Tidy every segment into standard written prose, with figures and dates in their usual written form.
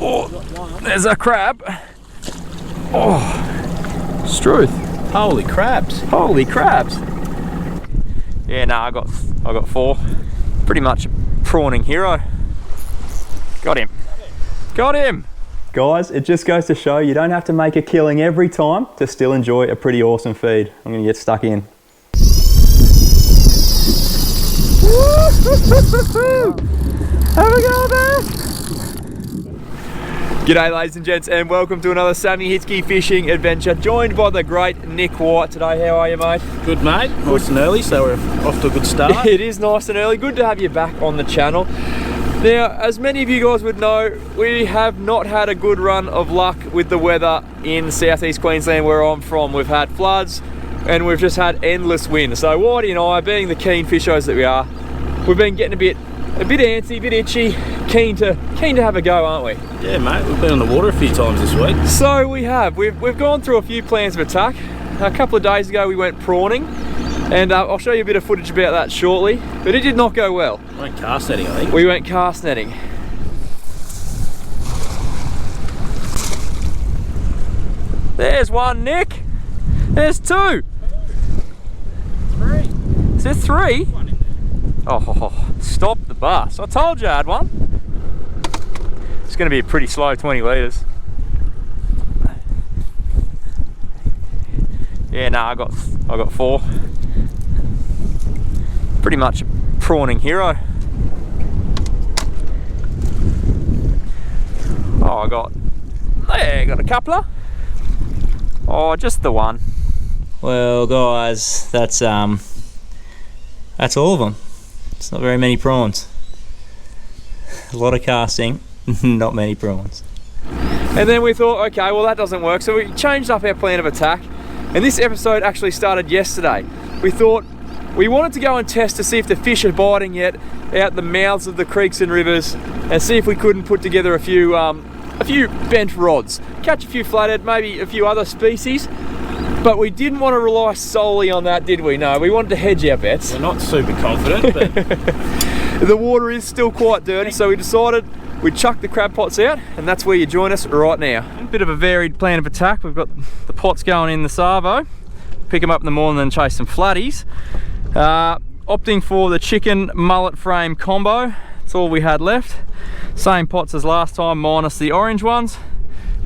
Oh, there's a crab. Oh, Struth. Holy crabs. Holy crabs. Yeah, no, I got 4. Pretty much a prawning hero. Got him. Got him. Guys, it just goes to show you don't have to make a killing every time to still enjoy a pretty awesome feed. I'm gonna get stuck in. Have a go back. G'day ladies and gents, and welcome to another Sammy Hitzke fishing adventure, joined by the great Nick White today. How are you, mate? Good, mate. Nice and early, so we're off to a good start. It is nice and early. Good to have you back on the channel. Now, as many of you guys would know, we have not had a good run of luck with the weather in southeast Queensland where I'm from. We've had floods and we've just had endless wind. So Whytey and I, being the keen fishers that we are, we've been getting a bit antsy, a bit itchy, keen to have a go, aren't we? Yeah, mate, we've been on the water a few times this week. So we have. We've gone through a few plans of attack. A couple of days ago we went prawning, and I'll show you a bit of footage about that shortly, but it did not go well. We went cast netting, I think. We went cast netting. There's one, Nick. There's 2. 3. Is there 3? One in there. Oh, stop the bus. I told you I had one. It's going to be a pretty slow 20 litres. Yeah, no, I got 4. Pretty much a prawning hero. Oh, I got a coupler. Oh, just the one. Well, guys, that's all of them. It's not very many prawns. A lot of casting, not many prawns. And then we thought, okay, well that doesn't work, so we changed up our plan of attack. And this episode actually started yesterday. We thought we wanted to go and test to see if the fish are biting yet out the mouths of the creeks and rivers, and see if we couldn't put together a few bent rods, catch a few flathead, maybe a few other species. But we didn't want to rely solely on that, did we? No, we wanted to hedge our bets. We're not super confident, but the water is still quite dirty, so we decided we'd chuck the crab pots out, and that's where you join us right now. A bit of a varied plan of attack. We've got the pots going in the Savo, pick them up in the morning and then chase some flatties. Opting for the chicken mullet frame combo. That's all we had left. Same pots as last time, minus the orange ones.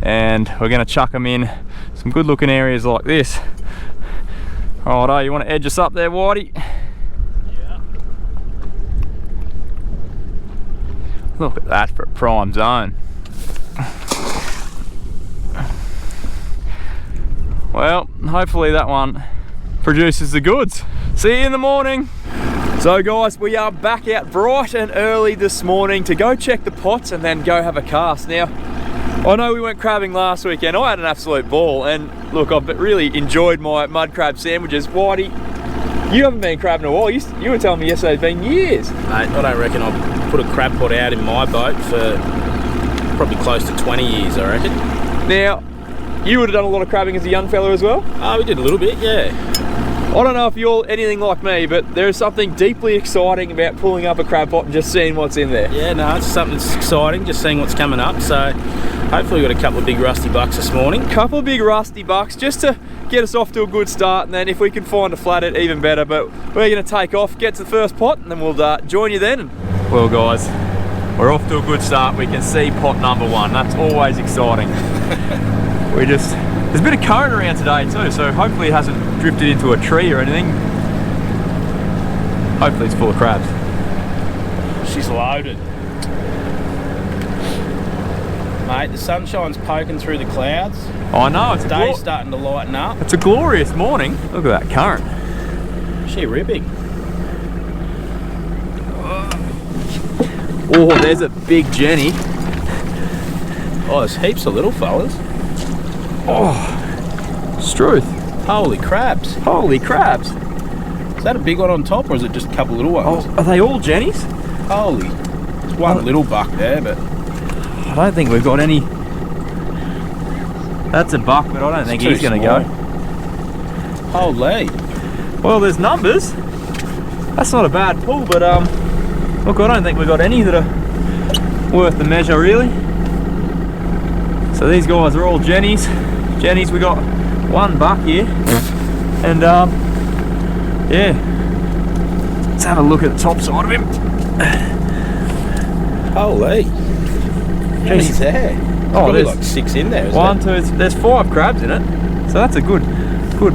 And we're going to chuck them in some good looking areas like this. Righto, you want to edge us up there, Whitey? yeah. Look at that for a prime zone. Well, hopefully that one produces the goods. See you in the morning. So guys, we are back out bright and early this morning to go check the pots and then go have a cast. Now, I know we went crabbing last weekend. I had an absolute ball, and look, I've really enjoyed my mud crab sandwiches. Whitey, you haven't been crabbing a while. You were telling me yesterday it's been years. Mate, I don't reckon I've put a crab pot out in my boat for probably close to 20 years, I reckon. Now, you would have done a lot of crabbing as a young fella as well? Oh, we did a little bit, yeah. I don't know if you're anything like me, but there is something deeply exciting about pulling up a crab pot and just seeing what's in there. Yeah, no, it's something that's exciting, just seeing what's coming up. So hopefully we got a couple of big rusty bucks this morning. Couple of big rusty bucks just to get us off to a good start, and then if we can find a flathead, even better. But we're going to take off, get to the first pot, and then we'll join you then. Well guys, we're off to a good start. We can see pot number 1. That's always exciting. There's a bit of current around today too, so hopefully it hasn't drifted into a tree or anything. Hopefully it's full of crabs. She's loaded. Mate, the sunshine's poking through the clouds. I know, The day's starting to lighten up. it's a glorious morning. Look at that current. She ripping. Oh, there's a big Jenny. Oh, there's heaps of little fellas. Oh, Struth. Holy crabs. Holy crabs. Is that a big one on top, or is it just a couple of little ones? Oh, are they all Jennies? Holy. There's one little buck there, but I don't think we've got any. That's a buck, but I don't think he's going to go. Holy. Well, there's numbers. That's not a bad pull, but look, I don't think we've got any that are worth the measure, really. So these guys are all jennies. Jennies, we got one buck here. And yeah. Let's have a look at the top side of him. Holy. Jenny's there. Oh, there's like 6 in there, isn't one, there? 2, there's 5 crabs in it. So that's a good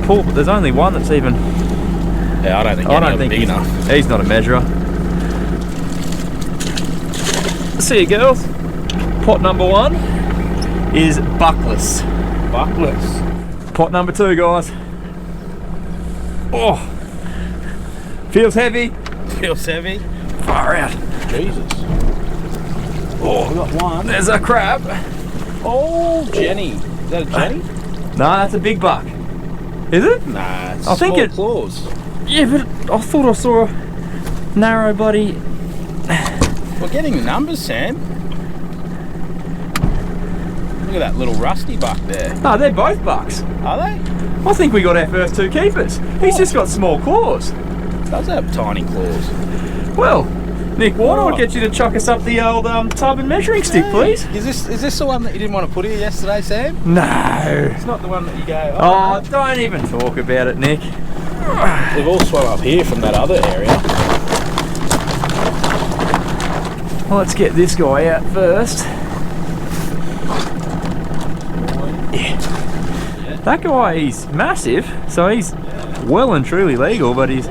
pull, but there's only one that's even. Yeah, I don't think big enough. He's not a measurer. See you, girls. Pot number 1 is buckless. Buckless. Pot number 2, guys. Oh, feels heavy. Feels heavy. Far out. Jesus. Oh, we got one. There's a crab. Oh, Jenny. Is that a Jenny? No, that's a big buck. Is it? Nah, it's I think small it. claws. Yeah, but I thought I saw a narrow body. We're getting the numbers, Sam. Look at that little rusty buck there. No, they're both bucks. Are they? I think we got our first 2 keepers. He's just got small claws. Does have tiny claws. Well, Nick, why don't I get you to chuck us up the old tub and measuring stick, please? Is this the one that you didn't want to put here yesterday, Sam? No. It's not the one that you go, Oh, don't even talk about it, Nick. We've all swum up here from that other area. Well, let's get this guy out first. Yeah. That guy, he's massive, so he's well and truly legal, but he's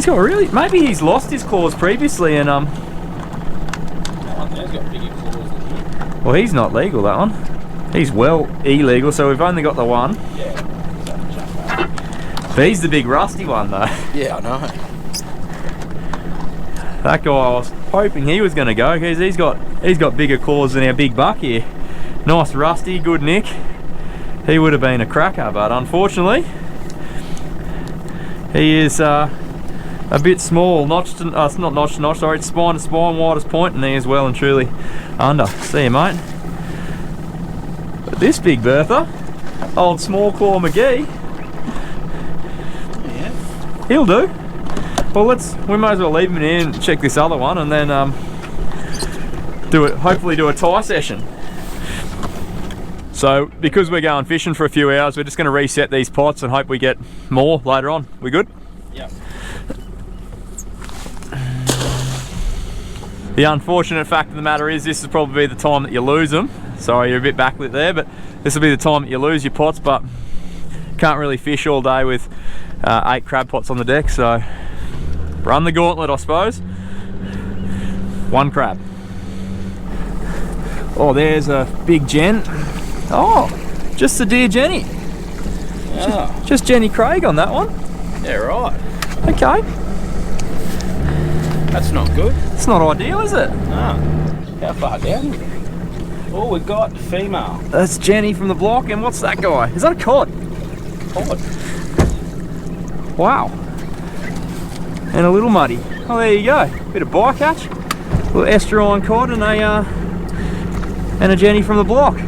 got really, maybe he's lost his claws previously and That one there's got bigger claws than you. well, he's not legal, that one. He's well illegal, so we've only got the one. Yeah. But he's the big rusty one though. Yeah, I know. That guy, I was hoping he was going to go because he's got bigger claws than our big buck here. Nice rusty, good Nick. He would have been a cracker, but unfortunately, he is a bit small, notched, it's not notched, sorry, it's spine to spine, widest point, and he is well and truly under. See you, mate. But this big Bertha, old small claw McGee, Yeah. he'll do. Well, we might as well leave him in here and check this other one, and then hopefully do a tie session. So, because we're going fishing for a few hours, we're just going to reset these pots and hope we get more later on. We good? Yeah. The unfortunate fact of the matter is this is probably the time that you lose them. Sorry, you're a bit backlit there, but this will be the time that you lose your pots, but can't really fish all day with 8 crab pots on the deck, so run the gauntlet, I suppose. 1 crab. Oh, there's a big Jen. Oh, just the dear Jenny. Oh. Just Jenny Craig on that one. Yeah, right. Okay. That's not good. It's not ideal, is it? No. How far down? Oh, we've got female. That's Jenny from the block, and what's that guy? Is that a cod? Cod. Wow. And a little muddy. Oh, there you go. Bit of bycatch. A little estuarine cod and a Jenny from the block.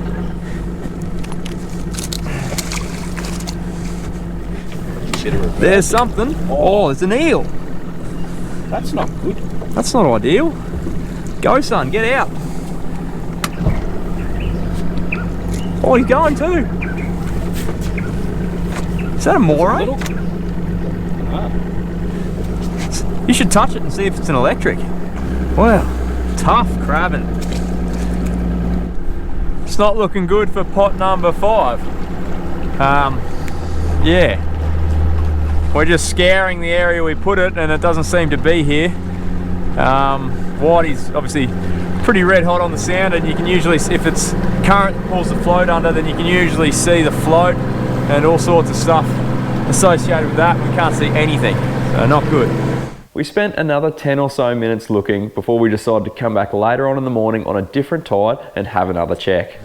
There's something. Oh, there's an eel. That's not good. That's not ideal. Go, son, get out. Oh, he's going too. Is that a moray? Ah. You should touch it and see if it's an electric. Wow, tough crabbing. It's not looking good for pot number 5. Yeah. We're just scouring the area we put it and it doesn't seem to be here. Whitey's obviously pretty red hot on the sound, and you can usually, if it's current that pulls the float under, then you can usually see the float and all sorts of stuff associated with that. We can't see anything, so not good. We spent another 10 or so minutes looking before we decided to come back later on in the morning on a different tide and have another check.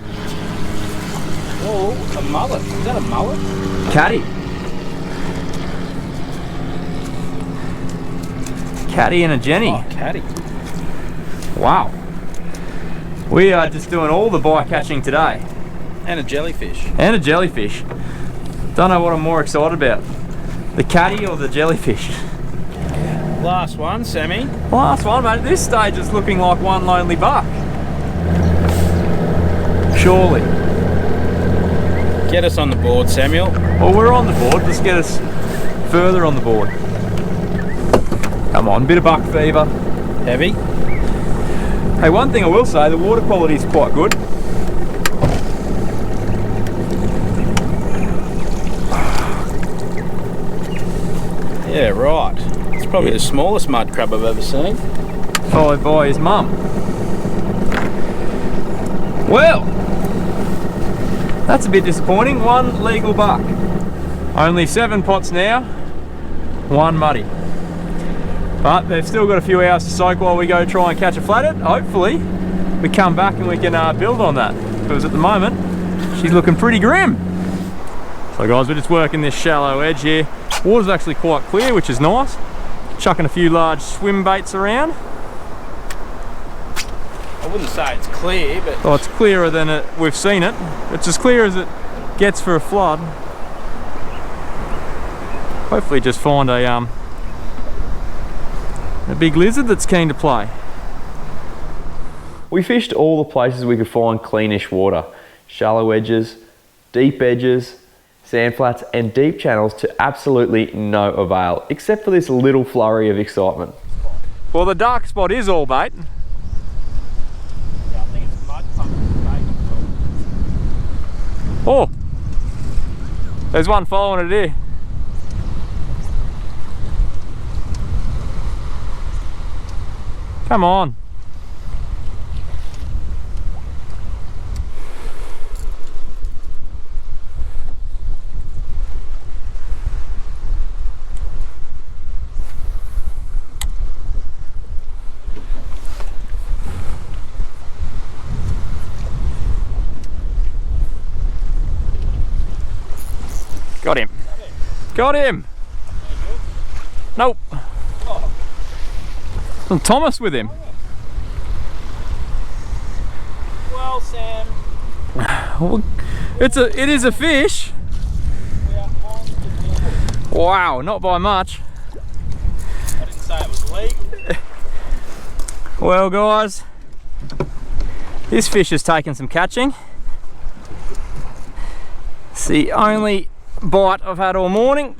Oh, a mullet. Is that a mullet? Caddy. Caddy and a Jenny. Oh, caddy. Wow. We are just doing all the bycatching today. And a jellyfish. And a jellyfish. Don't know what I'm more excited about. The caddy or the jellyfish? Last one, Sammy. Last one, mate. At this stage it's looking like one lonely buck. Surely. Get us on the board, Samuel. Well, we're on the board. Let's get us further on the board. Come on, bit of buck fever. Heavy. Hey, one thing I will say, the water quality is quite good. Yeah, right. It's probably the smallest mud crab I've ever seen. Followed by his mum. Well, that's a bit disappointing. One legal buck. Only 7 pots now, 1 muddy. But they've still got a few hours to soak while we go try and catch a flathead. Hopefully we come back and we can build on that, because at the moment she's looking pretty grim. So guys, we're just working this shallow edge here. Water's actually quite clear, which is nice. Chucking a few large swim baits around. I wouldn't say it's clear, but... Oh, it's clearer than we've seen it. It's as clear as it gets for a flood. Hopefully just find a big lizard that's keen to play. We fished all the places we could find cleanish water. Shallow edges, deep edges, sand flats and deep channels to absolutely no avail, except for this little flurry of excitement. Well, the dark spot is all bait. Yeah, I think it's mud pumping bait. Oh, there's one following it here. Come on. Got him. Got him. Nope. And Thomas with him. Well, Sam. It is a fish. Wow, not by much. I didn't say it was legal. Well, guys, this fish has taken some catching. It's the only bite I've had all morning.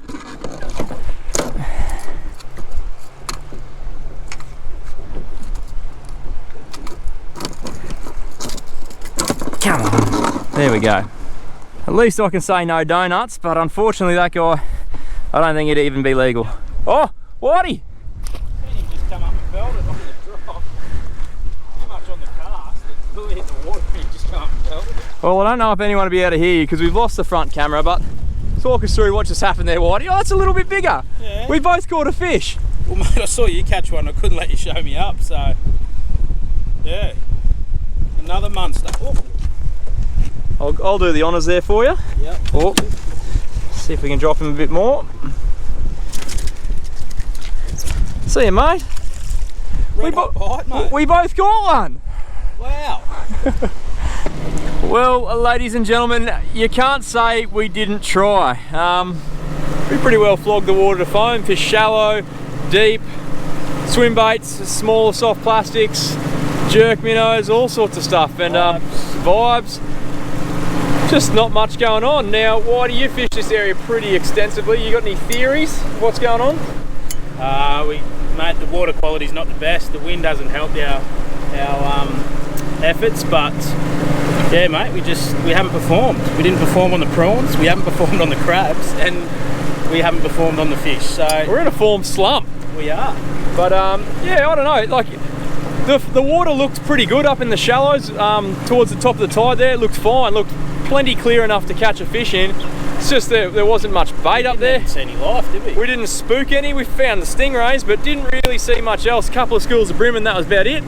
Come on, there we go. At least I can say no donuts, but unfortunately that guy, I don't think it'd even be legal. Oh, Whytey! He just come up and felt it on the drop. Too much on the cast, it's fully hit the water and he just come up and felt it. Well, I don't know if anyone will be able to hear you because we've lost the front camera, but talk us through what just happened there, Whytey. Oh, it's a little bit bigger. Yeah. We both caught a fish. Well, mate, I saw you catch one. I couldn't let you show me up, so yeah. Another monster. Oh. I'll do the honours there for you. Yep. Oh. See if we can drop him a bit more. See you, mate. Red hot bite, mate. We both got one. Wow. Well, ladies and gentlemen, you can't say we didn't try. We pretty well flogged the water to foam, fish shallow, deep, swim baits, smaller soft plastics, jerk minnows, all sorts of stuff, and vibes. Just not much going on. Now, why do you fish this area pretty extensively? You got any theories of what's going on? Mate, the water quality's not the best. The wind doesn't help our efforts, but yeah, mate, we haven't performed. We didn't perform on the prawns, we haven't performed on the crabs, and we haven't performed on the fish. So we're in a form slump. We are. But yeah, I don't know. Like the water looked pretty good up in the shallows. Towards the top of the tide there, it looked fine. Looked plenty clear enough to catch a fish in. It's just there wasn't much bait up there. We didn't see any life, did we? We didn't spook any. We found the stingrays, but didn't really see much else. A couple of schools of bream, and that was about it.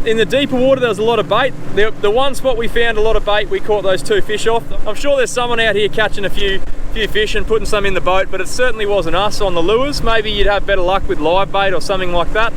In the deeper water, there was a lot of bait. The one spot we found a lot of bait, we caught those 2 fish off. I'm sure there's someone out here catching a few fish and putting some in the boat, but it certainly wasn't us on the lures. Maybe you'd have better luck with live bait or something like that.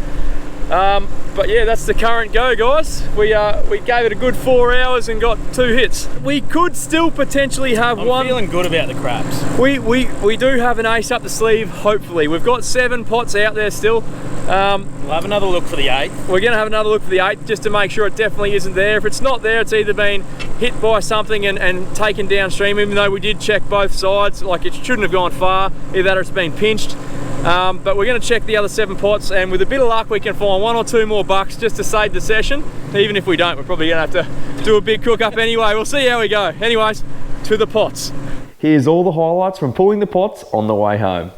But yeah, that's the current go, guys. We gave it a good 4 hours and got 2 hits. We could still potentially have one. I'm feeling good about the crabs. We do have an ace up the sleeve, hopefully. We've got 7 pots out there still. We'll have another look for the 8. We're going to have another look for the 8 just to make sure it definitely isn't there. If it's not there, it's either been hit by something and taken downstream, even though we did check both sides. Like, it shouldn't have gone far, either that or it's been pinched. But we're going to check the other 7 pots, and with a bit of luck we can find 1 or 2 more bucks just to save the session. Even if we don't, we're probably going to have to do a big cook up anyway. We'll see how we go. Anyways, to the pots. Here's all the highlights from pulling the pots on the way home.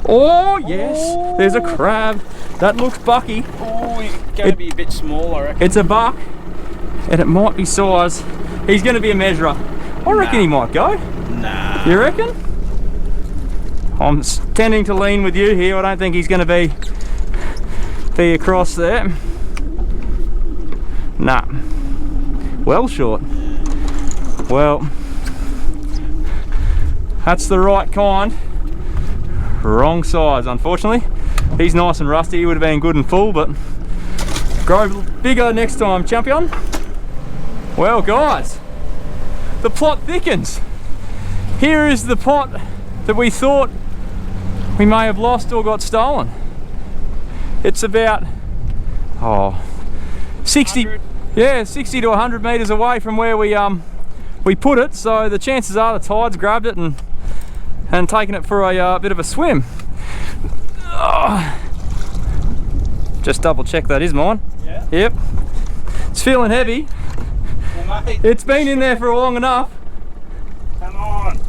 Oh yes, there's a crab. That looks bucky. Oh, it's going to be a bit small, I reckon. It's a buck, and it might be size. He's going to be a measurer. I reckon he might go. Nah. You reckon? I'm tending to lean with you here. I don't think he's going to be across there. Nah. Well short. Well, that's the right kind. Wrong size, unfortunately. He's nice and rusty. He would have been good and full, but grow bigger next time, champion. Well, guys, the plot thickens. Here is the pot that we thought we may have lost or got stolen. It's about 60 to 100 meters away from where we put it, so the chances are the tide's grabbed it and taken it for a bit of a swim. Just double check that is mine. Yeah. Yep. It's feeling heavy. Well, mate, It's been in there for long enough. come on.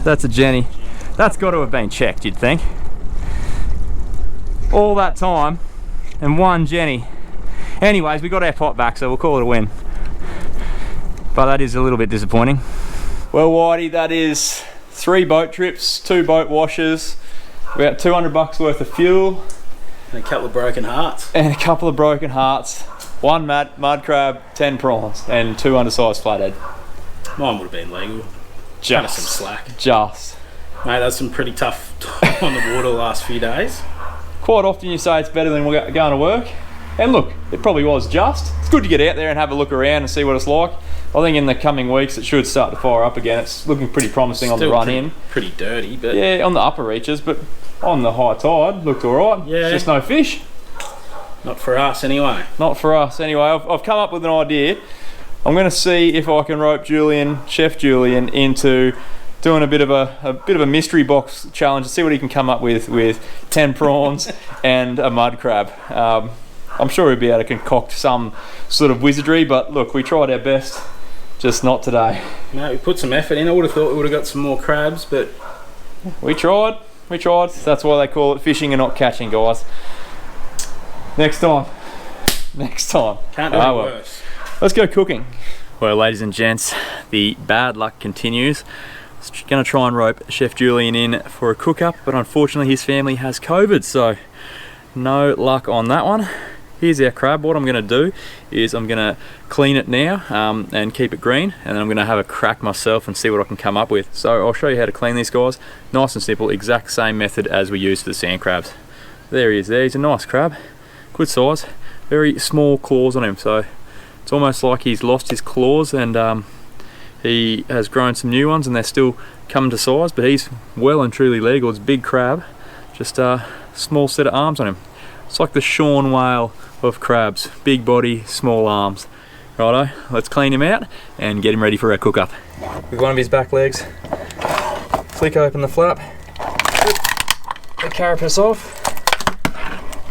That's a Jenny. That's got to have been checked, you'd think. All that time and 1 Jenny. Anyways, we got our pot back, so we'll call it a win. But that is a little bit disappointing. Well, Whitey, that is 3 boat trips, 2 boat washes, about 200 bucks worth of fuel. And a couple of broken hearts. And a couple of broken hearts. 1 mud crab, 10 prawns, and 2 undersized flathead. Mine would have been legal. Kind of some slack. Just. Mate, that's some pretty tough time on the water the last few days. Quite often you say it's better than going to work. And look, it probably was just. It's good to get out there and have a look around and see what it's like. I think in the coming weeks it should start to fire up again. It's looking pretty promising on the run in. Pretty dirty, but yeah, on the upper reaches, but on the high tide looked alright. Yeah. It's just no fish. not for us anyway. Not for us anyway. I've come up with an idea. I'm going to see if I can rope Chef Julian, into doing a bit of a mystery box challenge and see what he can come up with 10 prawns and a mud crab. I'm sure he'll be able to concoct some sort of wizardry, but look, we tried our best, just not today. No, we put some effort in. I would have thought we would have got some more crabs, but we tried. That's why they call it fishing and not catching, guys. Next time. Can't do it worse. Let's go cooking. Well, ladies and gents, the bad luck continues. I was going to try and rope Chef Julian in for a cook up, but unfortunately his family has COVID, so no luck on that one. Here's our crab. What I'm going to do is I'm going to clean it now and keep it green, and then I'm going to have a crack myself and see what I can come up with. So I'll show you how to clean these guys. Nice and simple, exact same method as we use for the sand crabs. There he is there. He's a nice crab, good size, very small claws on him, so it's almost like he's lost his claws and he has grown some new ones and they're still coming to size, but he's well and truly legal. It's a big crab, just a small set of arms on him. It's like the Sean whale of crabs, big body, small arms. Righto, let's clean him out and get him ready for our cook up. With one of his back legs, flick open the flap, rip the carapace off,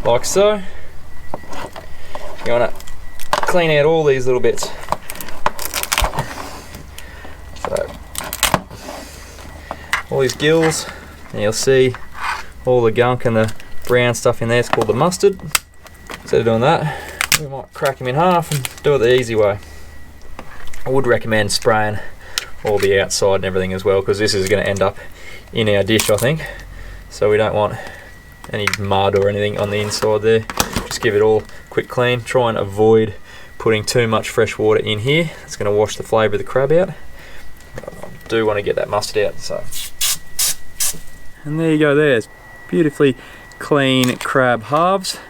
like so. You want to clean out all these little bits. So, all these gills, and you'll see all the gunk and the brown stuff in there. It's called the mustard. Instead of doing that, we might crack him in half and do it the easy way. I would recommend spraying all the outside and everything as well, because this is going to end up in our dish, I think. So we don't want any mud or anything on the inside there. Just give it all a quick clean. Try and avoid putting too much fresh water in here. It's going to wash the flavour of the crab out. But I do want to get that mustard out. So, and there you go. There's beautifully clean crab halves,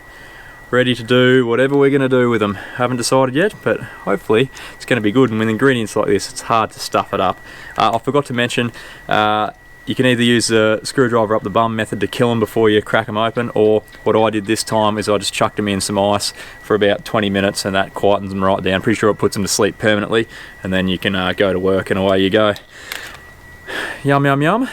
ready to do whatever we're going to do with them. Haven't decided yet, but hopefully it's going to be good. And with ingredients like this, it's hard to stuff it up. I forgot to mention, you can either use the screwdriver up the bum method to kill them before you crack them open, or what I did this time is I just chucked them in some ice for about 20 minutes and that quietens them right down. Pretty sure it puts them to sleep permanently, and then you can go to work and away you go. Yum, yum, yum.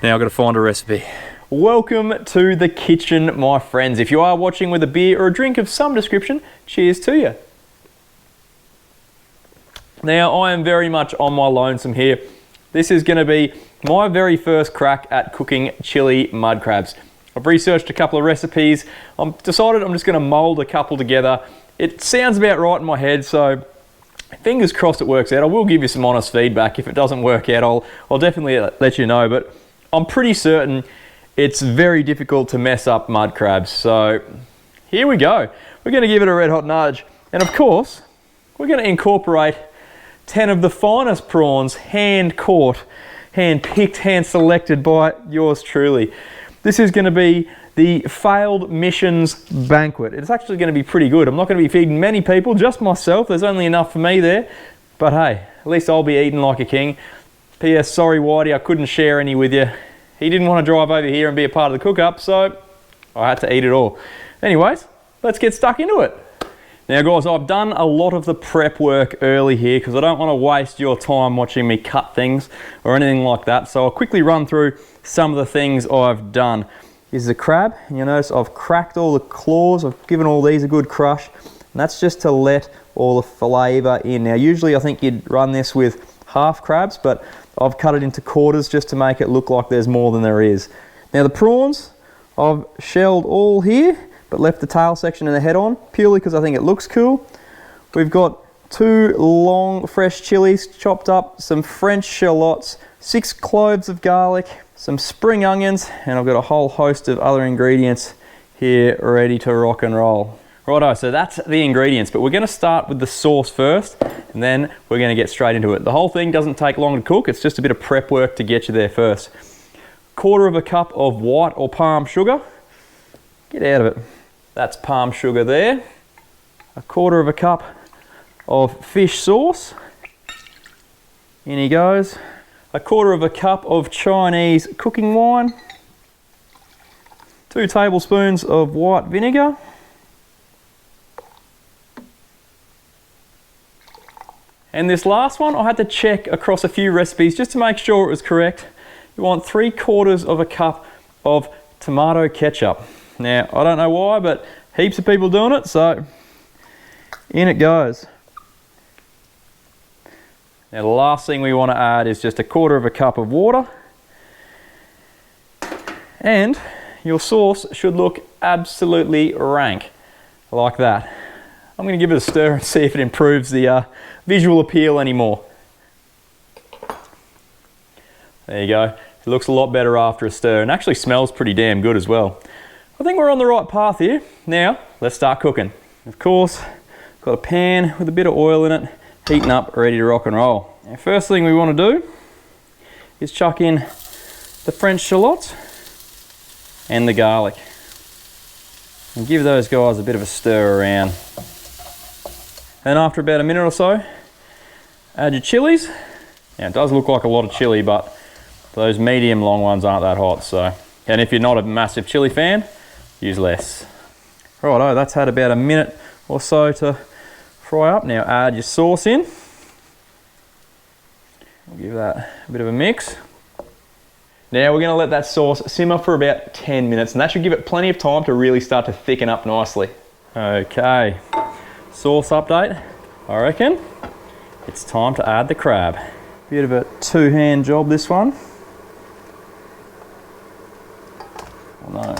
Now I've got to find a recipe. Welcome to the kitchen, my friends. If you are watching with a beer or a drink of some description, cheers to you. Now, I am very much on my lonesome here. This is going to be my very first crack at cooking chili mud crabs. I've researched a couple of recipes. I've decided I'm just going to mould a couple together. It sounds about right in my head, so fingers crossed it works out. I will give you some honest feedback. If it doesn't work out, I'll definitely let you know, but I'm pretty certain it's very difficult to mess up mud crabs. So here we go. We're going to give it a red hot nudge. And of course, we're going to incorporate 10 of the finest prawns, hand caught, hand picked, hand selected by yours truly. This is going to be the failed missions banquet. It's actually going to be pretty good. I'm not going to be feeding many people, just myself. There's only enough for me there. But hey, at least I'll be eating like a king. P.S. Sorry, Whytey, I couldn't share any with you. He didn't want to drive over here and be a part of the cook-up, so I had to eat it all. Anyways, let's get stuck into it. Now guys, I've done a lot of the prep work early here because I don't want to waste your time watching me cut things or anything like that. So I'll quickly run through some of the things I've done. This is a crab, and you'll notice I've cracked all the claws. I've given all these a good crush, and that's just to let all the flavour in. Now usually I think you'd run this with half crabs, but I've cut it into quarters just to make it look like there's more than there is. Now the prawns, I've shelled all here, but left the tail section and the head on, purely because I think it looks cool. We've got 2 long fresh chilies chopped up, some French shallots, 6 cloves of garlic, some spring onions, and I've got a whole host of other ingredients here ready to rock and roll. Righto, so that's the ingredients, but we're going to start with the sauce first, and then we're going to get straight into it. The whole thing doesn't take long to cook, it's just a bit of prep work to get you there first. 1/4 cup of white or palm sugar. Get out of it. That's palm sugar there. 1/4 cup of fish sauce. In he goes. 1/4 cup of Chinese cooking wine. 2 tablespoons of white vinegar. And this last one, I had to check across a few recipes just to make sure it was correct. You want 3/4 cup of tomato ketchup. Now, I don't know why, but heaps of people doing it, so in it goes. Now, the last thing we want to add is just 1/4 cup of water. And your sauce should look absolutely rank, like that. I'm going to give it a stir and see if it improves the visual appeal anymore. There you go. It looks a lot better after a stir and actually smells pretty damn good as well. I think we're on the right path here. Now, let's start cooking. Of course, got a pan with a bit of oil in it, heating up, ready to rock and roll. Now, first thing we want to do is chuck in the French shallots and the garlic. And give those guys a bit of a stir around. And after about a minute or so, add your chilies. Now it does look like a lot of chili, but those medium long ones aren't that hot, so. And if you're not a massive chili fan, use less. Righto, that's had about a minute or so to fry up. Now add your sauce in. We'll give that a bit of a mix. Now we're going to let that sauce simmer for about 10 minutes, and that should give it plenty of time to really start to thicken up nicely. Okay, sauce update. I reckon it's time to add the crab. Bit of a 2-hand job, this one. Oh, no.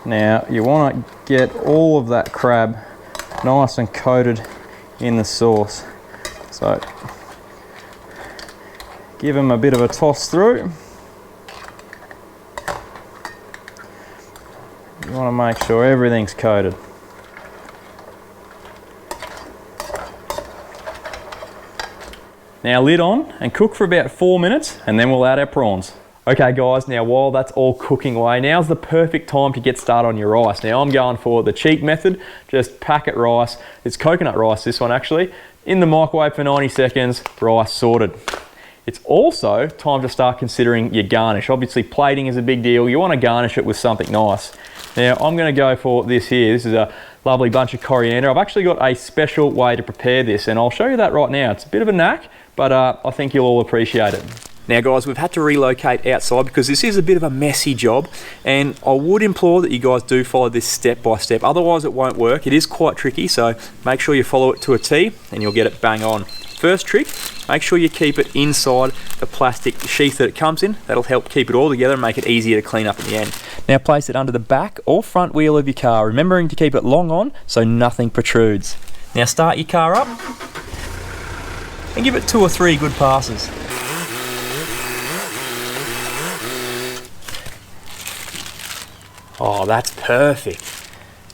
Now you want to get all of that crab nice and coated in the sauce. So give them a bit of a toss through. You want to make sure everything's coated. Now lid on and cook for about 4 minutes, and then we'll add our prawns. Okay guys, now while that's all cooking away, now's the perfect time to get started on your rice. Now I'm going for the cheap method, just packet rice. It's coconut rice, this one actually. In the microwave for 90 seconds, rice sorted. It's also time to start considering your garnish. Obviously plating is a big deal. You want to garnish it with something nice. Now I'm going to go for this here. This is a lovely bunch of coriander. I've actually got a special way to prepare this and I'll show you that right now. It's a bit of a knack, but I think you'll all appreciate it. Now guys, we've had to relocate outside because this is a bit of a messy job, and I would implore that you guys do follow this step by step, otherwise it won't work. It is quite tricky, so make sure you follow it to a T and you'll get it bang on. First trick, make sure you keep it inside the plastic sheath that it comes in. That'll help keep it all together and make it easier to clean up in the end. Now place it under the back or front wheel of your car, remembering to keep it long on so nothing protrudes. Now start your car up and give it 2 or 3 good passes. Oh, that's perfect.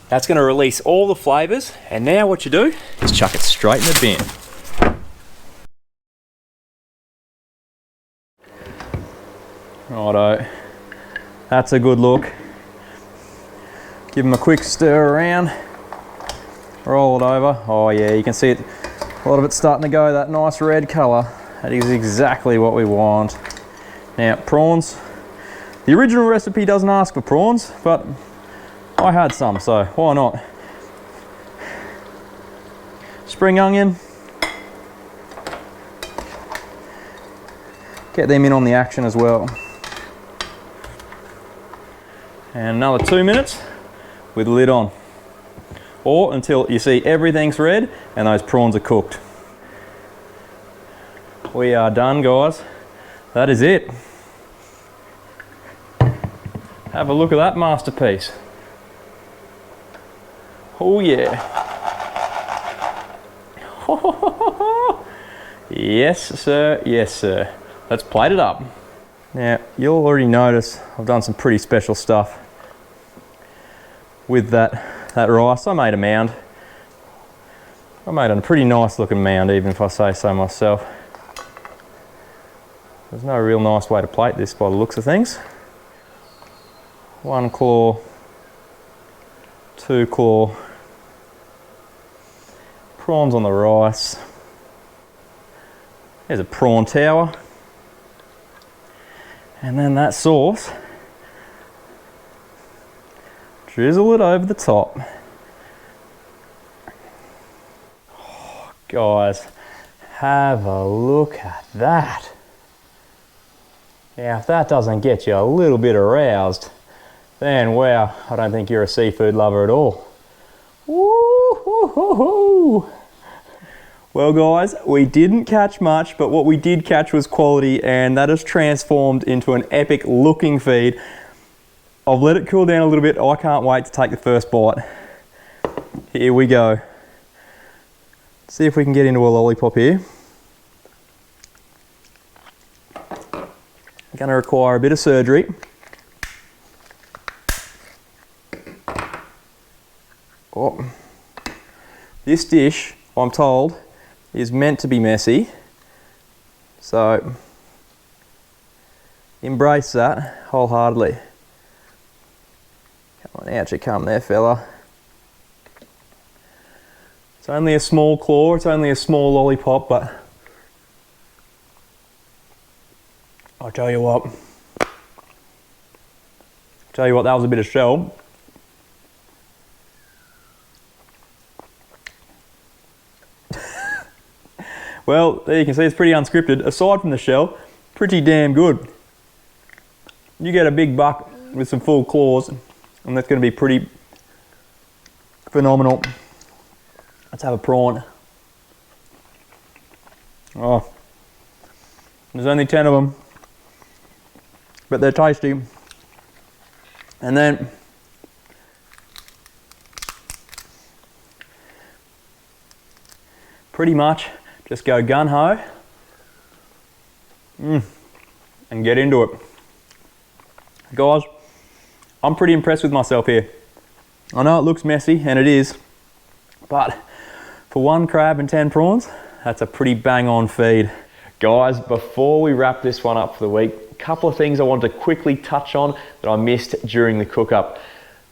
That's going to release all the flavours, and now what you do is chuck it straight in the bin. Righto, that's a good look. Give them a quick stir around, roll it over. Oh yeah, you can see it, a lot of it's starting to go that nice red colour. That is exactly what we want. Now prawns. The original recipe doesn't ask for prawns, but I had some, so why not? Spring onion. Get them in on the action as well. And another 2 minutes with the lid on. Or until you see everything's red and those prawns are cooked. We are done, guys. That is it. Have a look at that masterpiece. Oh yeah. Yes sir, yes sir. Let's plate it up. Now you'll already notice I've done some pretty special stuff with that rice. I made a mound. I made a pretty nice looking mound, even if I say so myself. There's no real nice way to plate this by the looks of things. 1 claw, 2 claw, prawns on the rice. There's a prawn tower. And then that sauce, drizzle it over the top. Oh, guys, have a look at that. Now, if that doesn't get you a little bit aroused, then wow, I don't think you're a seafood lover at all. Woo-hoo-hoo-hoo. Well guys, we didn't catch much, but what we did catch was quality, and that has transformed into an epic looking feed. I've let it cool down a little bit. I can't wait to take the first bite. Here we go. See if we can get into a lollipop here. Going to require a bit of surgery. Oh. This dish, I'm told, is meant to be messy, so embrace that wholeheartedly. Come on, out you come there, fella. It's only a small claw, it's only a small lollipop, but I'll tell you what, that was a bit of shell. Well, there you can see it's pretty unscripted. Aside from the shell, pretty damn good. You get a big buck with some full claws, and that's going to be pretty phenomenal. Let's have a prawn. Oh, there's only 10 of them, but they're tasty. And then pretty much just go gun-ho and get into it. Guys, I'm pretty impressed with myself here. I know it looks messy, and it is, but for 1 crab and 10 prawns, that's a pretty bang-on feed. Guys, before we wrap this one up for the week, couple of things I wanted to quickly touch on that I missed during the cook-up.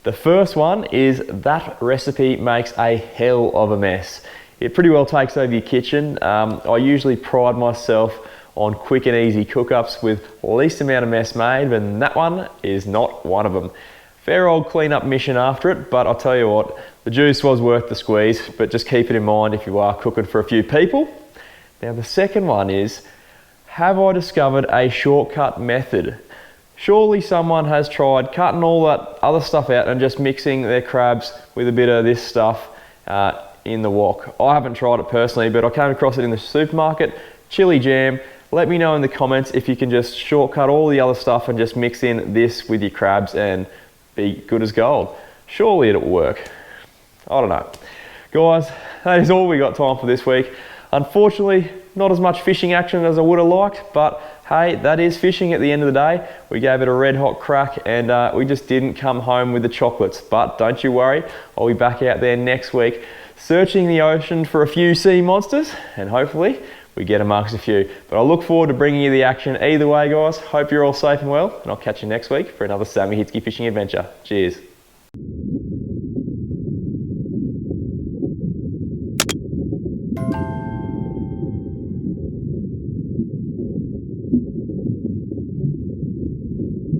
The first one is that recipe makes a hell of a mess. It pretty well takes over your kitchen. I usually pride myself on quick and easy cook-ups with least amount of mess made, and that one is not one of them. Fair old clean-up mission after it, but I'll tell you what, the juice was worth the squeeze, but just keep it in mind if you are cooking for a few people. Now the second one is, have I discovered a shortcut method? Surely someone has tried cutting all that other stuff out and just mixing their crabs with a bit of this stuff in the wok. I haven't tried it personally, but I came across it in the supermarket. Chili jam. Let me know in the comments if you can just shortcut all the other stuff and just mix in this with your crabs and be good as gold. Surely it'll work. I don't know. Guys, that is all we got time for this week. Unfortunately, not as much fishing action as I would have liked, but hey, that is fishing at the end of the day. We gave it a red hot crack and we just didn't come home with the chocolates. But don't you worry, I'll be back out there next week searching the ocean for a few sea monsters, and hopefully we get amongst a few. But I look forward to bringing you the action either way, guys. Hope you're all safe and well, and I'll catch you next week for another Sammy Hitzke fishing adventure. Cheers.